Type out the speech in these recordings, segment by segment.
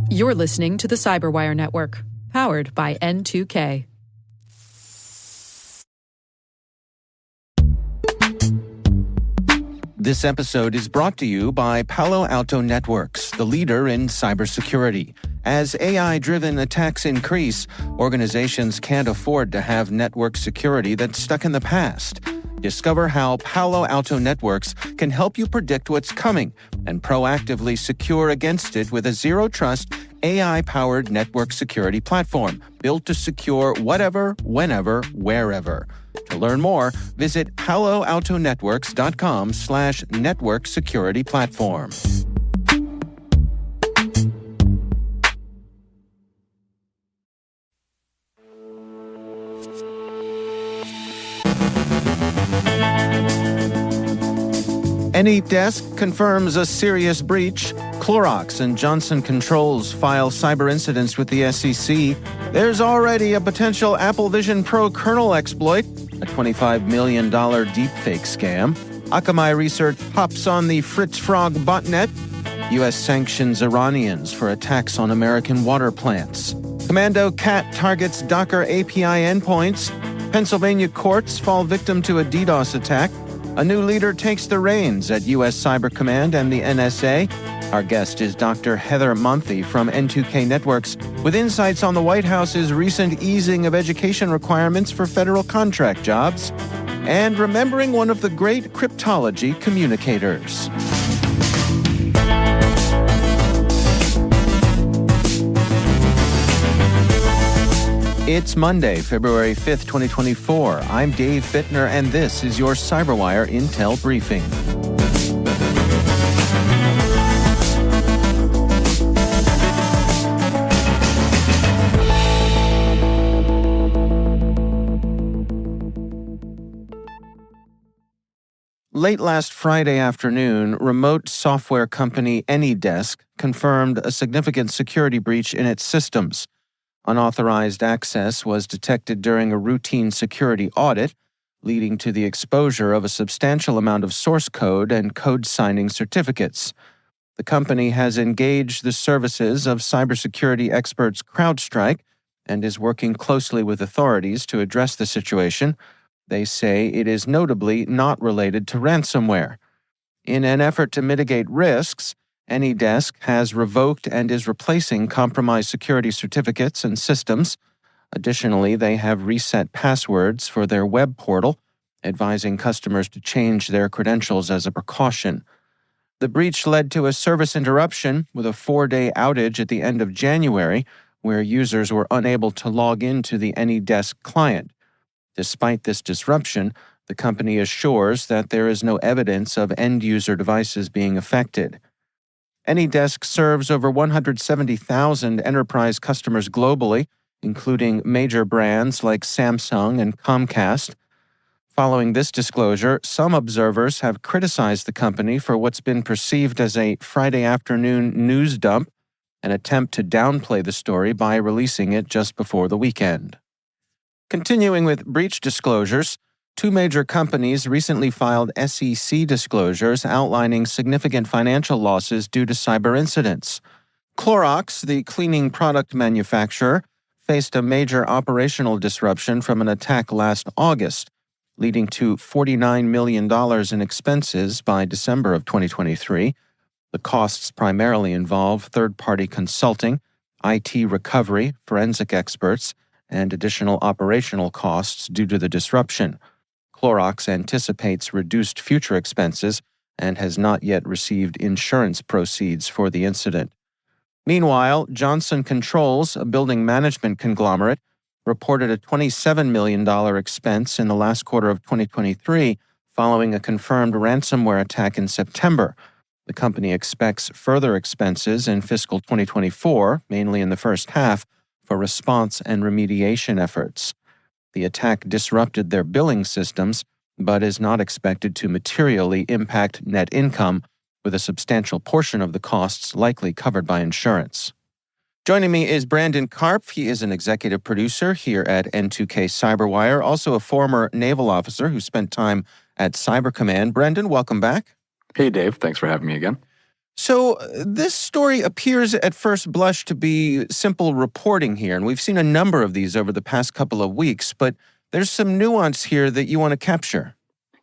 You're listening to the CyberWire Network, powered by N2K. This episode is brought to you by Palo Alto Networks, the leader in cybersecurity. As AI-driven attacks increase, organizations can't afford to have network security that's stuck in the past. Discover how Palo Alto Networks can help you predict what's coming and proactively secure against it with a zero-trust, AI-powered network security platform built to secure whatever, whenever, wherever. To learn more, visit paloaltonetworks.com/network security platform. Anydesk confirms a serious breach. Clorox and Johnson Controls file cyber incidents with the SEC. There's already a potential Apple Vision Pro kernel exploit, a $25 million deepfake scam. Akamai research pops on the FritzFrog botnet. U.S. sanctions Iranians for attacks on American water plants. Commando Cat targets Docker API endpoints. Pennsylvania courts fall victim to a DDoS attack. A new leader takes the reins at U.S. Cyber Command and the NSA. Our guest is Dr. Heather Monthie from N2K Networks, with insights on the White House's recent easing of education requirements for federal contract jobs, and remembering one of the great cryptology communicators. It's Monday, February 5th, 2024. I'm Dave Bittner, and this is your CyberWire Intel Briefing. Late last Friday afternoon, remote software company Anydesk confirmed a significant security breach in its systems. Unauthorized access was detected during a routine security audit, leading to the exposure of a substantial amount of source code and code signing certificates. The company has engaged the services of cybersecurity experts CrowdStrike and is working closely with authorities to address the situation. They say it is notably not related to ransomware. In an effort to mitigate risks, Anydesk has revoked and is replacing compromised security certificates and systems. Additionally, they have reset passwords for their web portal, advising customers to change their credentials as a precaution. The breach led to a service interruption with a 4-day outage at the end of January, where users were unable to log into the Anydesk client. Despite this disruption, the company assures that there is no evidence of end-user devices being affected. Anydesk serves over 170,000 enterprise customers globally, including major brands like Samsung and Comcast. Following this disclosure, some observers have criticized the company for what's been perceived as a Friday afternoon news dump, an attempt to downplay the story by releasing it just before the weekend. Continuing with breach disclosures, two major companies recently filed SEC disclosures outlining significant financial losses due to cyber incidents. Clorox, the cleaning product manufacturer, faced a major operational disruption from an attack last August, leading to $49 million in expenses by December of 2023. The costs primarily involve third-party consulting, IT recovery, forensic experts, and additional operational costs due to the disruption. Clorox anticipates reduced future expenses and has not yet received insurance proceeds for the incident. Meanwhile, Johnson Controls, a building management conglomerate, reported a $27 million expense in the last quarter of 2023 following a confirmed ransomware attack in September. The company expects further expenses in fiscal 2024, mainly in the first half, for response and remediation efforts. The attack disrupted their billing systems, but is not expected to materially impact net income, with a substantial portion of the costs likely covered by insurance. Joining me is Brandon Karpf. He is an executive producer here at N2K CyberWire, also a former naval officer who spent time at Cyber Command. Brandon, welcome back. Hey, Dave. Thanks for having me again. So this story appears at first blush to be simple reporting here, and we've seen a number of these over the past couple of weeks, but there's some nuance here that you want to capture.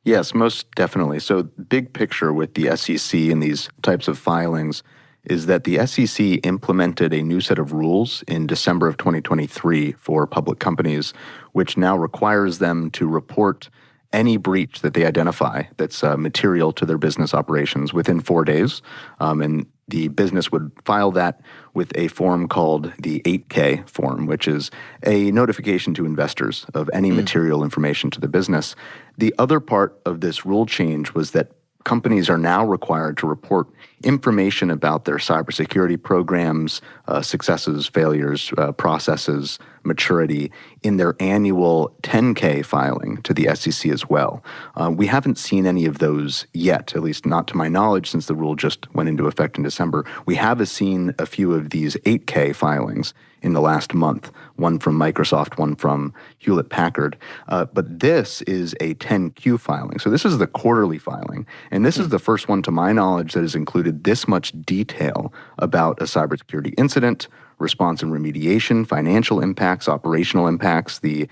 Yes, most definitely. So big picture with the SEC and these types of filings is that the SEC implemented a new set of rules in December of 2023 for public companies, which now requires them to report any breach that they identify that's material to their business operations within 4 days. And the business would file that with a form called the 8K form, which is a notification to investors of any material information to the business. The other part of this rule change was that companies are now required to report information about their cybersecurity programs, successes, failures, processes, maturity in their annual 10K filing to the SEC as well. We haven't seen any of those yet, at least not to my knowledge, since the rule just went into effect in December. We have seen a few of these 8K filings in the last month, one from Microsoft, one from Hewlett-Packard. But this is a 10Q filing. So this is the quarterly filing. And this is the first one, to my knowledge, that has included this much detail about a cybersecurity incident, response and remediation, financial impacts, operational impacts, the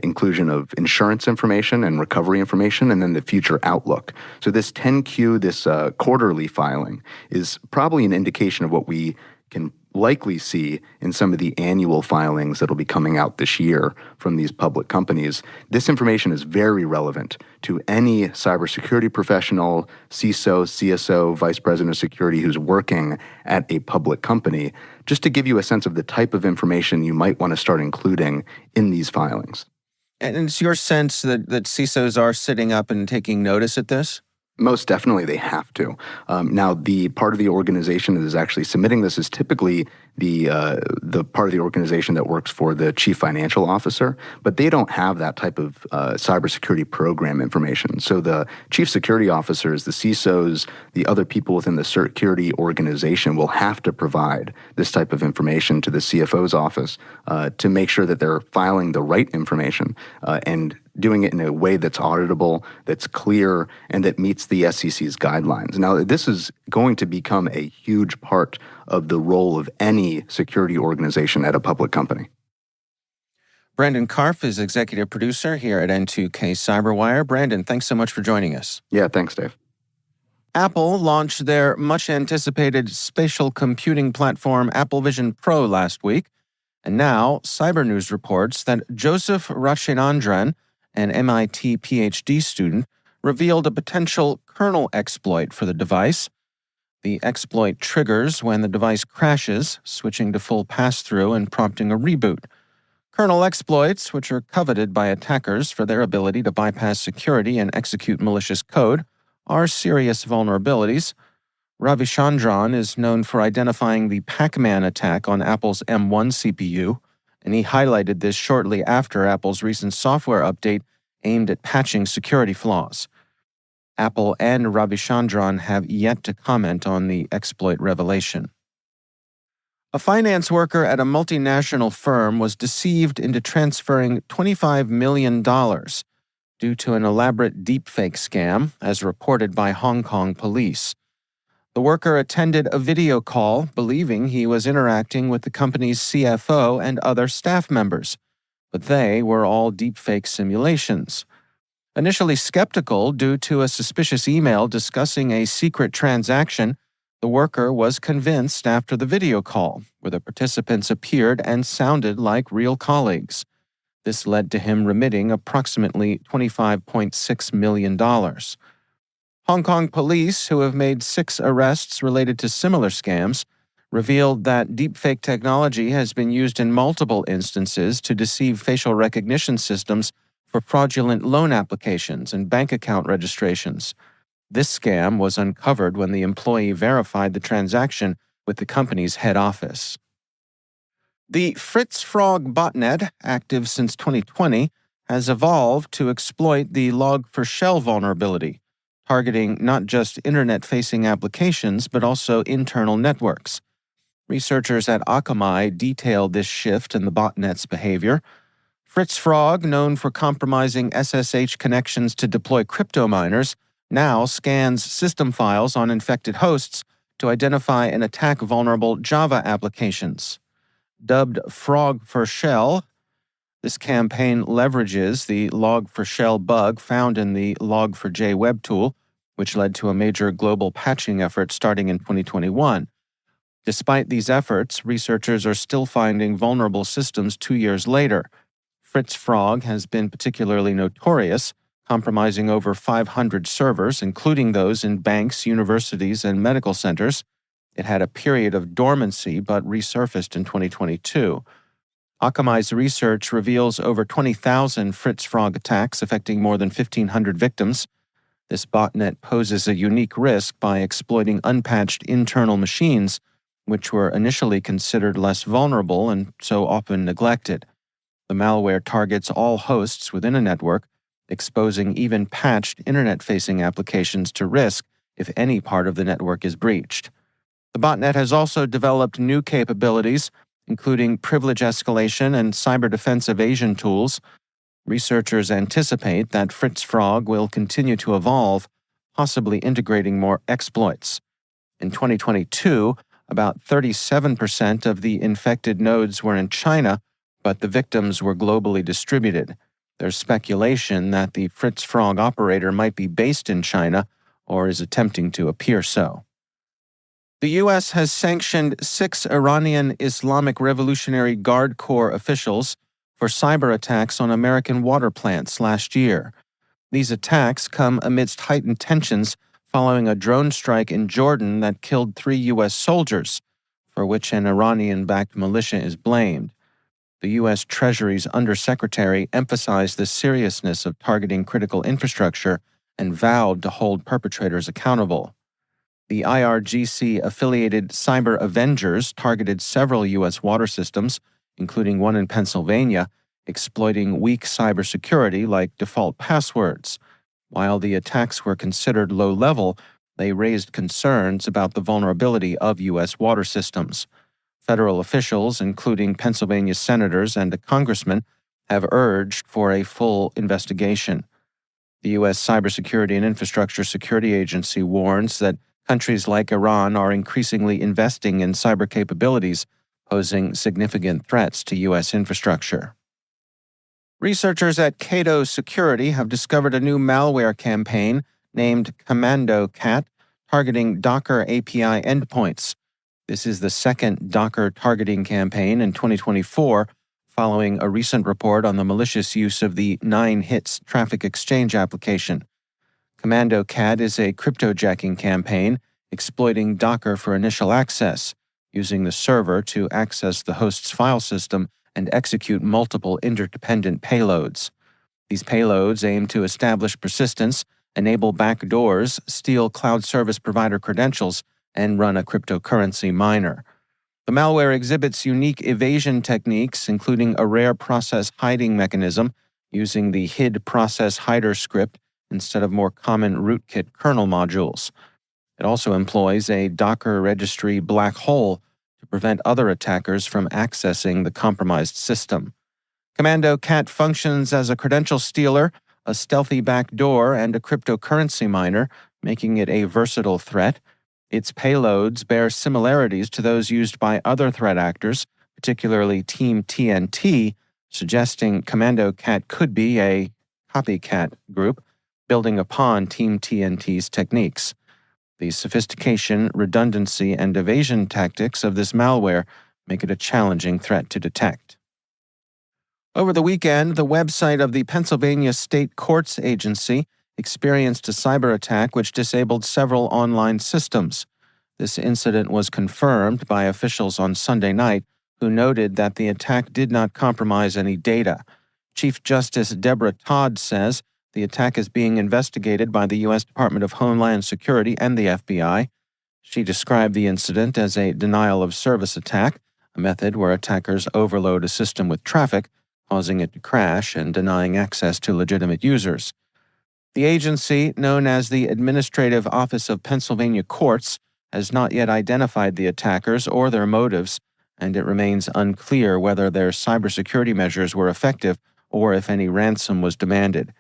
inclusion of insurance information and recovery information, and then the future outlook. So this 10Q, this quarterly filing, is probably an indication of what we can likely see in some of the annual filings that'll be coming out this year from these public companies. This information is very relevant to any cybersecurity professional, CISO, CSO, vice president of security who's working at a public company, just to give you a sense of the type of information you might want to start including in these filings. And it's your sense that CISOs are sitting up and taking notice at this? Most definitely they have to. Now, the part of the organization that is actually submitting this is typically the part of the organization that works for the chief financial officer, but they don't have that type of cybersecurity program information. So the chief security officers, the CISOs, the other people within the security organization will have to provide this type of information to the CFO's office to make sure that they're filing the right information and doing it in a way that's auditable, that's clear, and that meets the SEC's guidelines. Now, this is going to become a huge part of the role of any security organization at a public company. Brandon Karpf is executive producer here at N2K CyberWire. Brandon, thanks so much for joining us. Yeah, thanks, Dave. Apple launched their much-anticipated spatial computing platform Apple Vision Pro last week, and now Cyber News reports that Joseph Rachinandran, an MIT PhD student, revealed a potential kernel exploit for the device. The exploit triggers when the device crashes, switching to full pass-through and prompting a reboot. Kernel exploits, which are coveted by attackers for their ability to bypass security and execute malicious code, are serious vulnerabilities. Ravichandran is known for identifying the Pac-Man attack on Apple's M1 CPU, and he highlighted this shortly after Apple's recent software update aimed at patching security flaws. Apple and Ravichandran have yet to comment on the exploit revelation. A finance worker at a multinational firm was deceived into transferring $25 million due to an elaborate deepfake scam, as reported by Hong Kong police. The worker attended a video call believing he was interacting with the company's CFO and other staff members, but they were all deepfake simulations. Initially skeptical due to a suspicious email discussing a secret transaction, the worker was convinced after the video call, where the participants appeared and sounded like real colleagues. This led to him remitting approximately $25.6 million. Hong Kong police, who have made 6 arrests related to similar scams, revealed that deepfake technology has been used in multiple instances to deceive facial recognition systems for fraudulent loan applications and bank account registrations. This scam was uncovered when the employee verified the transaction with the company's head office. The FritzFrog botnet, active since 2020, has evolved to exploit the Log4Shell vulnerability, targeting not just internet-facing applications but also internal networks. Researchers at Akamai detailed this shift in the botnet's behavior. FritzFrog, known for compromising SSH connections to deploy crypto miners, now scans system files on infected hosts, to identify and attack vulnerable Java applications. Dubbed Frog for Shell, this campaign leverages the Log4Shell bug found in the Log4j web tool, which led to a major global patching effort starting in 2021. Despite these efforts, researchers are still finding vulnerable systems 2 years later. FritzFrog has been particularly notorious, compromising over 500 servers, including those in banks, universities, and medical centers. It had a period of dormancy but resurfaced in 2022. Akamai's research reveals over 20,000 FritzFrog attacks affecting more than 1,500 victims. This botnet poses a unique risk by exploiting unpatched internal machines, which were initially considered less vulnerable and so often neglected. The malware targets all hosts within a network, exposing even patched internet-facing applications to risk if any part of the network is breached. The botnet has also developed new capabilities, including privilege escalation and cyber defense evasion tools. Researchers anticipate that FritzFrog will continue to evolve, possibly integrating more exploits. In 2022, about 37% of the infected nodes were in China, but the victims were globally distributed. There's speculation that the FritzFrog operator might be based in China or is attempting to appear so. The U.S. has sanctioned 6 Iranian Islamic Revolutionary Guard Corps officials for cyber attacks on American water plants last year. These attacks come amidst heightened tensions following a drone strike in Jordan that killed 3 U.S. soldiers, for which an Iranian-backed militia is blamed. The U.S. Treasury's undersecretary emphasized the seriousness of targeting critical infrastructure and vowed to hold perpetrators accountable. The IRGC-affiliated Cyber Avengers targeted several U.S. water systems, including one in Pennsylvania, exploiting weak cybersecurity like default passwords. While the attacks were considered low-level, they raised concerns about the vulnerability of U.S. water systems. Federal officials, including Pennsylvania senators and a congressman, have urged for a full investigation. The U.S. Cybersecurity and Infrastructure Security Agency warns that countries like Iran are increasingly investing in cyber capabilities, posing significant threats to U.S. infrastructure. Researchers at Cato Security have discovered a new malware campaign named Commando Cat, targeting Docker API endpoints. This is the second Docker targeting campaign in 2024, following a recent report on the malicious use of the 9hits traffic exchange application. Commando Cat is a cryptojacking campaign exploiting Docker for initial access, using the server to access the host's file system and execute multiple interdependent payloads. These payloads aim to establish persistence, enable backdoors, steal cloud service provider credentials, and run a cryptocurrency miner. The malware exhibits unique evasion techniques, including a rare process hiding mechanism using the hid process hider script instead of more common rootkit kernel modules. It also employs a Docker registry black hole to prevent other attackers from accessing the compromised system. Commando Cat functions as a credential stealer, a stealthy backdoor, and a cryptocurrency miner, making it a versatile threat. Its payloads bear similarities to those used by other threat actors, particularly Team TNT, suggesting Commando Cat could be a copycat group building upon Team TNT's techniques. The sophistication, redundancy, and evasion tactics of this malware make it a challenging threat to detect. Over the weekend, the website of the Pennsylvania State Courts Agency experienced a cyber attack which disabled several online systems. This incident was confirmed by officials on Sunday night, who noted that the attack did not compromise any data. Chief Justice Deborah Todd says the attack is being investigated by the U.S. Department of Homeland Security and the FBI. She described the incident as a denial-of-service attack, a method where attackers overload a system with traffic, causing it to crash and denying access to legitimate users. The agency, known as the Administrative Office of Pennsylvania Courts, has not yet identified the attackers or their motives, and it remains unclear whether their cybersecurity measures were effective or if any ransom was demanded.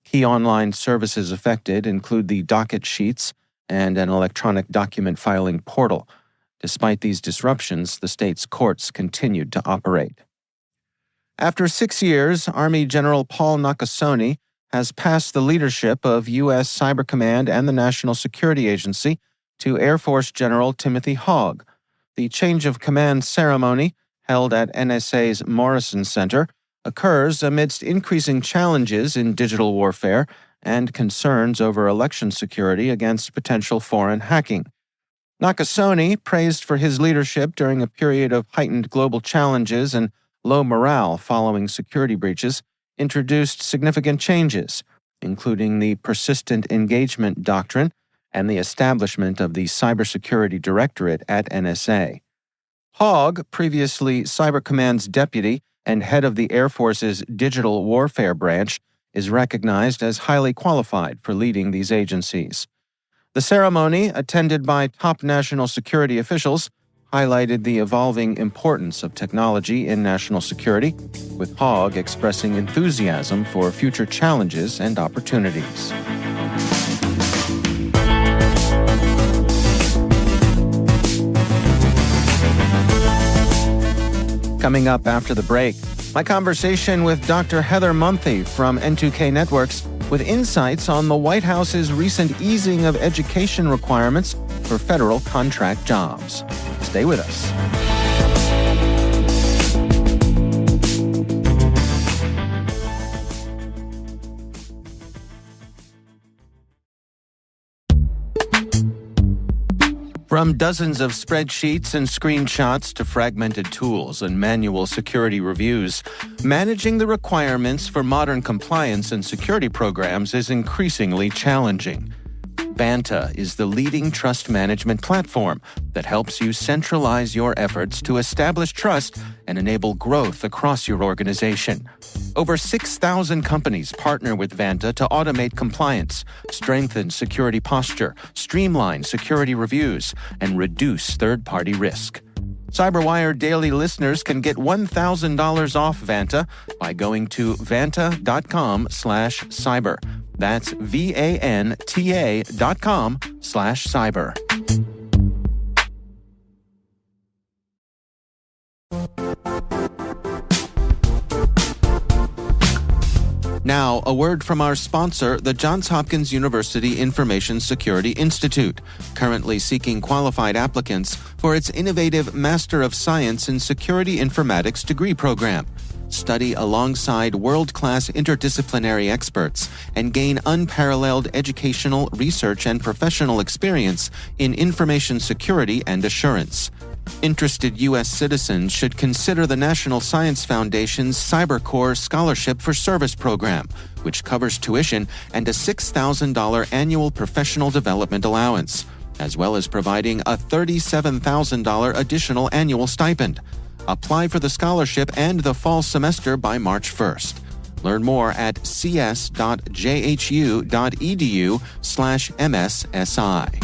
Key online services affected include the docket sheets and an electronic document filing portal. Despite these disruptions, the state's courts continued to operate. After 6 years, Army General Paul Nakasone has passed the leadership of U.S. Cyber Command and the National Security Agency to Air Force General Timothy Hogg. The change of command ceremony, held at NSA's Morrison Center, occurs amidst increasing challenges in digital warfare and concerns over election security against potential foreign hacking. Nakasone, praised for his leadership during a period of heightened global challenges and low morale following security breaches, introduced significant changes, including the Persistent Engagement Doctrine and the establishment of the Cybersecurity Directorate at NSA. Hogg, previously Cyber Command's deputy and head of the Air Force's Digital Warfare Branch, is recognized as highly qualified for leading these agencies. The ceremony, attended by top national security officials, highlighted the evolving importance of technology in national security, with Hogg expressing enthusiasm for future challenges and opportunities. Coming up after the break, my conversation with Dr. Heather Monthie from N2K Networks with insights on the White House's recent easing of education requirements for federal contract jobs. Stay with us. From dozens of spreadsheets and screenshots to fragmented tools and manual security reviews, managing the requirements for modern compliance and security programs is increasingly challenging. Vanta is the leading trust management platform that helps you centralize your efforts to establish trust and enable growth across your organization. Over 6,000 companies partner with Vanta to automate compliance, strengthen security posture, streamline security reviews, and reduce third-party risk. CyberWire Daily listeners can get $1,000 off Vanta by going to vanta.com/cyber. That's VANTA.com/cyber. Now, a word from our sponsor, the Johns Hopkins University Information Security Institute, currently seeking qualified applicants for its innovative Master of Science in Security Informatics degree program. Study alongside world-class interdisciplinary experts and gain unparalleled educational, research, and professional experience in information security and assurance. Interested U.S. citizens should consider the National Science Foundation's CyberCore Scholarship for Service program, which covers tuition and a $6,000 annual professional development allowance, as well as providing a $37,000 additional annual stipend. Apply for the scholarship and the fall semester by March 1st. Learn more at cs.jhu.edu/MSSI.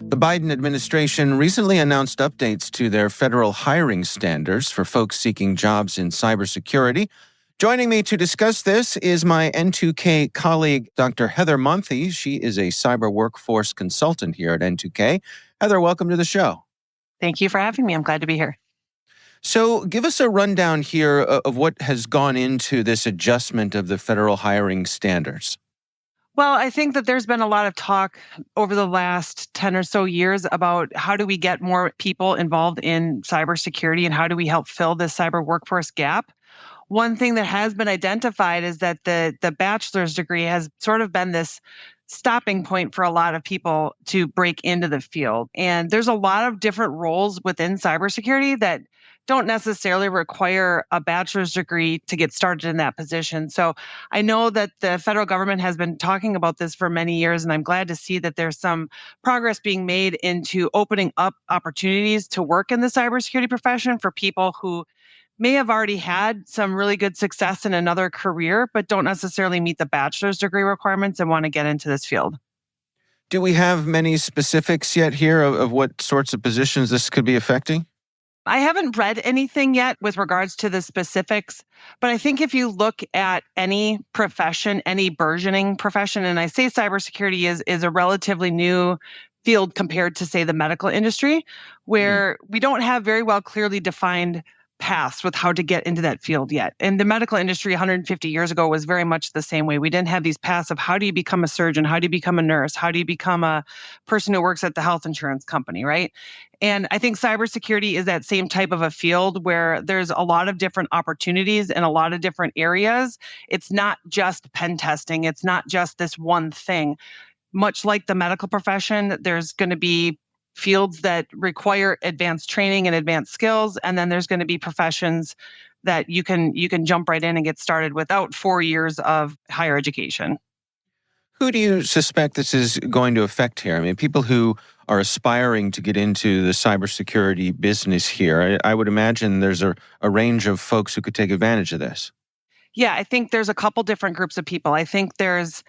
The Biden administration recently announced updates to their federal hiring standards for folks seeking jobs in cybersecurity. Joining me to discuss this is my N2K colleague, Dr. Heather Monthie. She is a cyber workforce consultant here at N2K. Heather, welcome to the show. Thank you for having me. I'm glad to be here. So give us a rundown here of what has gone into this adjustment of the federal hiring standards. Well, I think that there's been a lot of talk over the last 10 or so years about how do we get more people involved in cybersecurity and how do we help fill this cyber workforce gap. One thing that has been identified is that the bachelor's degree has sort of been this stopping point for a lot of people to break into the field. And there's a lot of different roles within cybersecurity that don't necessarily require a bachelor's degree to get started in that position. So I know that the federal government has been talking about this for many years, and I'm glad to see that there's some progress being made into opening up opportunities to work in the cybersecurity profession for people who may have already had some really good success in another career, but don't necessarily meet the bachelor's degree requirements and want to get into this field. Do we have many specifics yet here of what sorts of positions this could be affecting? I haven't read anything yet with regards to the specifics, but I think if you look at any profession, any burgeoning profession, and I say cybersecurity is a relatively new field compared to, say, the medical industry, where we don't have very well clearly defined paths with how to get into that field yet. And the medical industry 150 years ago was very much the same way. We didn't have these paths of how do you become a surgeon? How do you become a nurse? How do you become a person who works at the health insurance company, right? And I think cybersecurity is that same type of a field where there's a lot of different opportunities in a lot of different areas. It's not just pen testing. It's not just this one thing. Much like the medical profession, there's going to be fields that require advanced training and advanced skills. And then there's going to be professions that you can jump right in and get started without 4 years of higher education. Who do you suspect this is going to affect here? I mean, people who are aspiring to get into the cybersecurity business here, I would imagine there's a range of folks who could take advantage of this. Yeah, I think there's a couple different groups of people. I think there's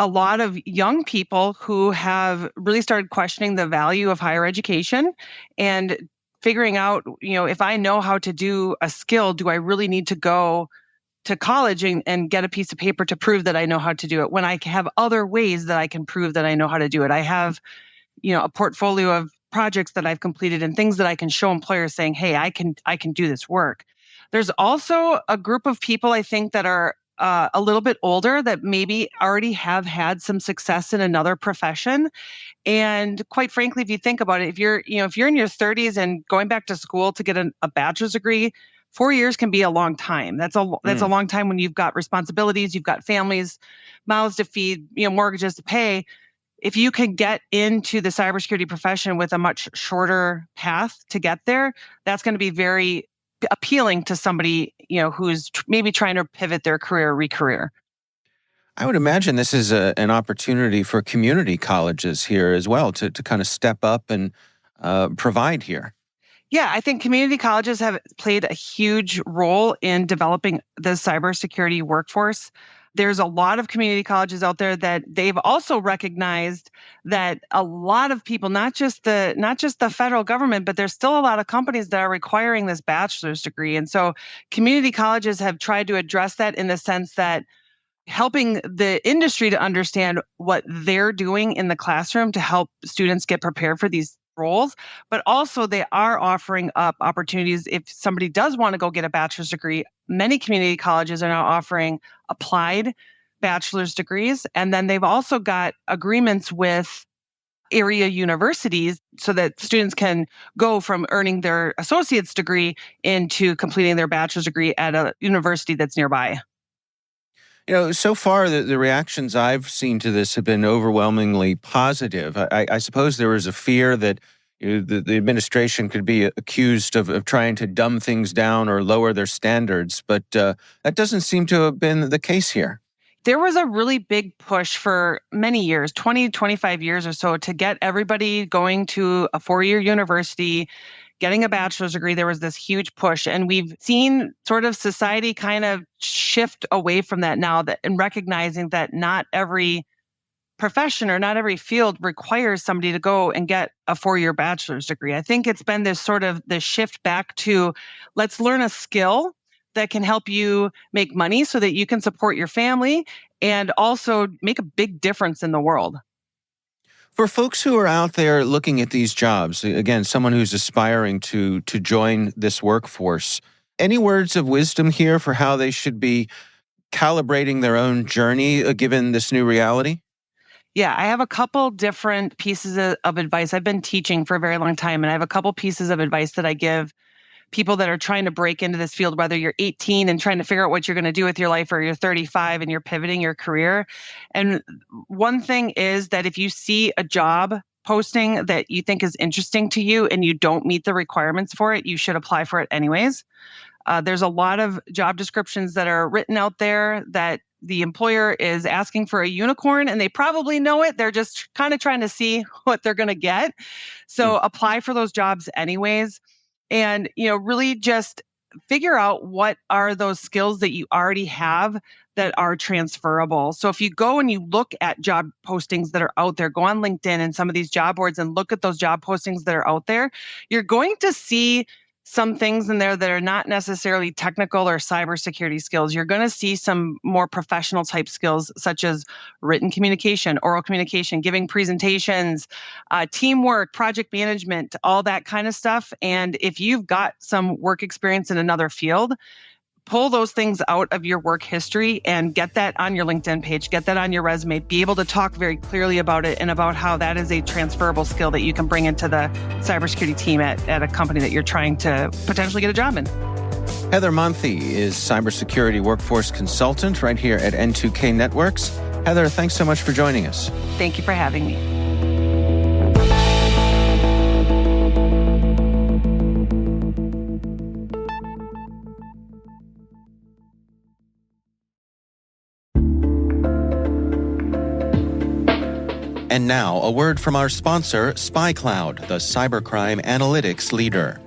a lot of young people who have really started questioning the value of higher education and figuring out, if I know how to do a skill, do I really need to go to college and get a piece of paper to prove that I know how to do it when I have other ways that I can prove that I know how to do it? I have, a portfolio of projects that I've completed and things that I can show employers saying, hey, I can do this work. There's also a group of people I think that are a little bit older that maybe already have had some success in another profession. And quite frankly, if you think about it, if you're in your 30s and going back to school to get a bachelor's degree, 4 years can be a long time. That's a long time when you've got responsibilities, you've got families, mouths to feed, mortgages to pay. If you can get into the cybersecurity profession with a much shorter path to get there, that's going to be very appealing to somebody, who's maybe trying to pivot their career, re-career. I would imagine this is an opportunity for community colleges here as well to kind of step up and provide here. Yeah, I think community colleges have played a huge role in developing the cybersecurity workforce. There's a lot of community colleges out there that they've also recognized that a lot of people, not just the federal government, but there's still a lot of companies that are requiring this bachelor's degree. And so community colleges have tried to address that in the sense that helping the industry to understand what they're doing in the classroom to help students get prepared for these roles, but also they are offering up opportunities if somebody does want to go get a bachelor's degree. Many community colleges are now offering applied bachelor's degrees, and then they've also got agreements with area universities so that students can go from earning their associate's degree into completing their bachelor's degree at a university that's nearby. So far, the reactions I've seen to this have been overwhelmingly positive. I suppose there was a fear that the administration could be accused of trying to dumb things down or lower their standards, but that doesn't seem to have been the case here. There was a really big push for many years, 20, 25 years or so, to get everybody going to a 4-year university, getting a bachelor's degree. There was this huge push, and we've seen sort of society kind of shift away from that now, and recognizing that not every profession or not every field requires somebody to go and get a 4-year bachelor's degree. I think it's been this shift back to let's learn a skill that can help you make money so that you can support your family and also make a big difference in the world. For folks who are out there looking at these jobs, again, someone who's aspiring to join this workforce, any words of wisdom here for how they should be calibrating their own journey given this new reality? Yeah, I have a couple different pieces of advice. I've been teaching for a very long time, and I have a couple pieces of advice that I give people that are trying to break into this field, whether you're 18 and trying to figure out what you're going to do with your life, or you're 35 and you're pivoting your career. And one thing is that if you see a job posting that you think is interesting to you and you don't meet the requirements for it, you should apply for it anyways. There's a lot of job descriptions that are written out there that the employer is asking for a unicorn, and they probably know it. They're just kind of trying to see what they're going to get. So apply for those jobs anyways. And, really just figure out what are those skills that you already have that are transferable. So if you go and you look at job postings that are out there, go on LinkedIn and some of these job boards and look at those job postings that are out there, you're going to see some things in there that are not necessarily technical or cybersecurity skills. You're going to see some more professional type skills, such as written communication, oral communication, giving presentations, teamwork, project management, all that kind of stuff. And if you've got some work experience in another field, pull those things out of your work history and get that on your LinkedIn page, get that on your resume, be able to talk very clearly about it and about how that is a transferable skill that you can bring into the cybersecurity team at a company that you're trying to potentially get a job in. Heather Monthie is cybersecurity workforce consultant right here at N2K Networks. Heather, thanks so much for joining us. Thank you for having me. And now, a word from our sponsor, SpyCloud, the cybercrime analytics leader.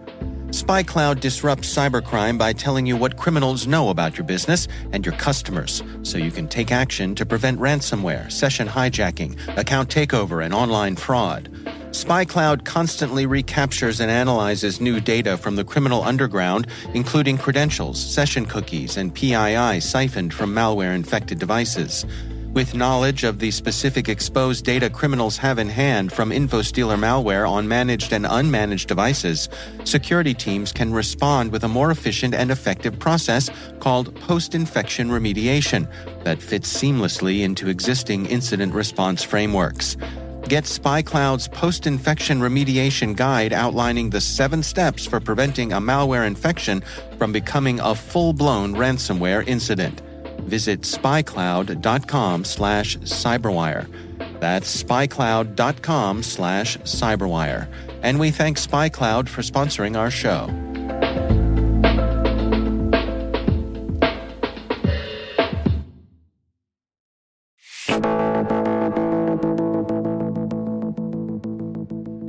SpyCloud disrupts cybercrime by telling you what criminals know about your business and your customers, so you can take action to prevent ransomware, session hijacking, account takeover, and online fraud. SpyCloud constantly recaptures and analyzes new data from the criminal underground, including credentials, session cookies, and PII siphoned from malware-infected devices. With knowledge of the specific exposed data criminals have in hand from InfoStealer malware on managed and unmanaged devices, security teams can respond with a more efficient and effective process called post-infection remediation that fits seamlessly into existing incident response frameworks. Get SpyCloud's post-infection remediation guide outlining the 7 steps for preventing a malware infection from becoming a full-blown ransomware incident. Visit spycloud.com/cyberwire. That's spycloud.com/cyberwire. And we thank SpyCloud for sponsoring our show.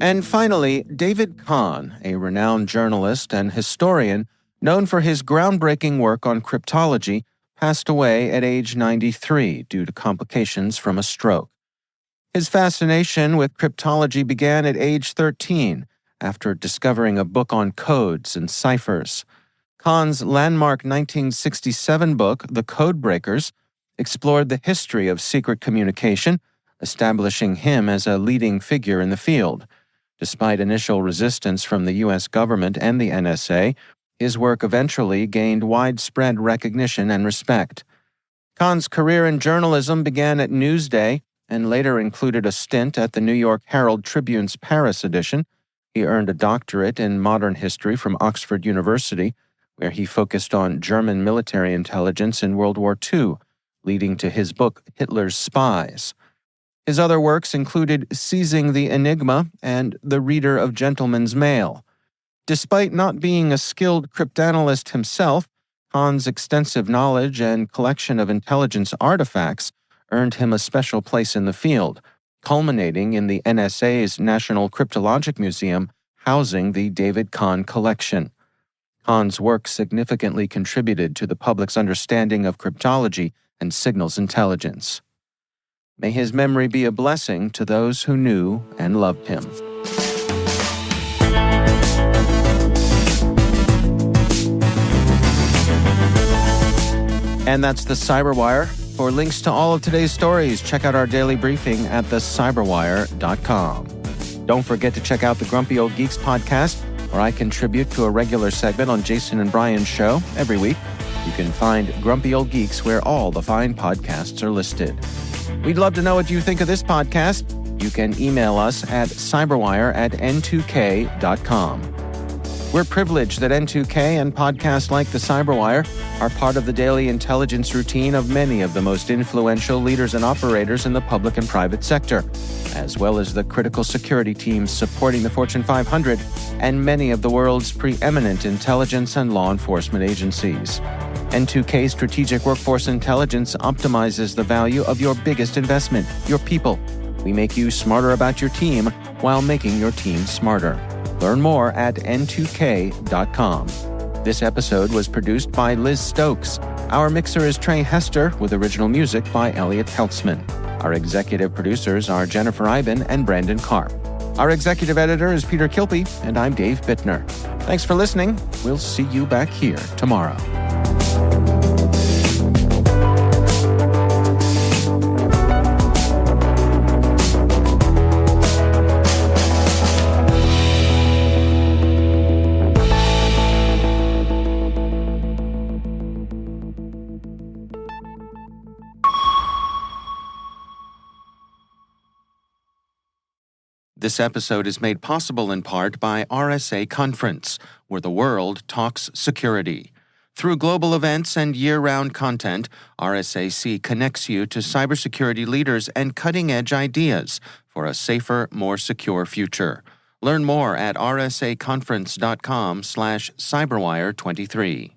And finally, David Kahn, a renowned journalist and historian known for his groundbreaking work on cryptology, passed away at age 93 due to complications from a stroke. His fascination with cryptology began at age 13 after discovering a book on codes and ciphers. Kahn's landmark 1967 book, The Codebreakers, explored the history of secret communication, establishing him as a leading figure in the field. Despite initial resistance from the U.S. government and the NSA, his work eventually gained widespread recognition and respect. Kahn's career in journalism began at Newsday and later included a stint at the New York Herald Tribune's Paris edition. He earned a doctorate in modern history from Oxford University, where he focused on German military intelligence in World War II, leading to his book Hitler's Spies. His other works included Seizing the Enigma and The Reader of Gentleman's Mail. Despite not being a skilled cryptanalyst himself, Kahn's extensive knowledge and collection of intelligence artifacts earned him a special place in the field, culminating in the NSA's National Cryptologic Museum housing the David Kahn collection. Kahn's work significantly contributed to the public's understanding of cryptology and signals intelligence. May his memory be a blessing to those who knew and loved him. And that's the CyberWire. For links to all of today's stories, check out our daily briefing at thecyberwire.com. Don't forget to check out the Grumpy Old Geeks podcast, where I contribute to a regular segment on Jason and Brian's show every week. You can find Grumpy Old Geeks where all the fine podcasts are listed. We'd love to know what you think of this podcast. You can email us at cyberwire@n2k.com. We're privileged that N2K and podcasts like the CyberWire are part of the daily intelligence routine of many of the most influential leaders and operators in the public and private sector, as well as the critical security teams supporting the Fortune 500 and many of the world's preeminent intelligence and law enforcement agencies. N2K Strategic Workforce Intelligence optimizes the value of your biggest investment, your people. We make you smarter about your team while making your team smarter. Learn more at n2k.com. This episode was produced by Liz Stokes. Our mixer is Trey Hester, with original music by Elliot Peltzman. Our executive producers are Jennifer Iben and Brandon Karp. Our executive editor is Peter Kilpie, and I'm Dave Bittner. Thanks for listening. We'll see you back here tomorrow. This episode is made possible in part by RSA Conference, where the world talks security. Through global events and year-round content, RSAC connects you to cybersecurity leaders and cutting-edge ideas for a safer, more secure future. Learn more at rsaconference.com/cyberwire23.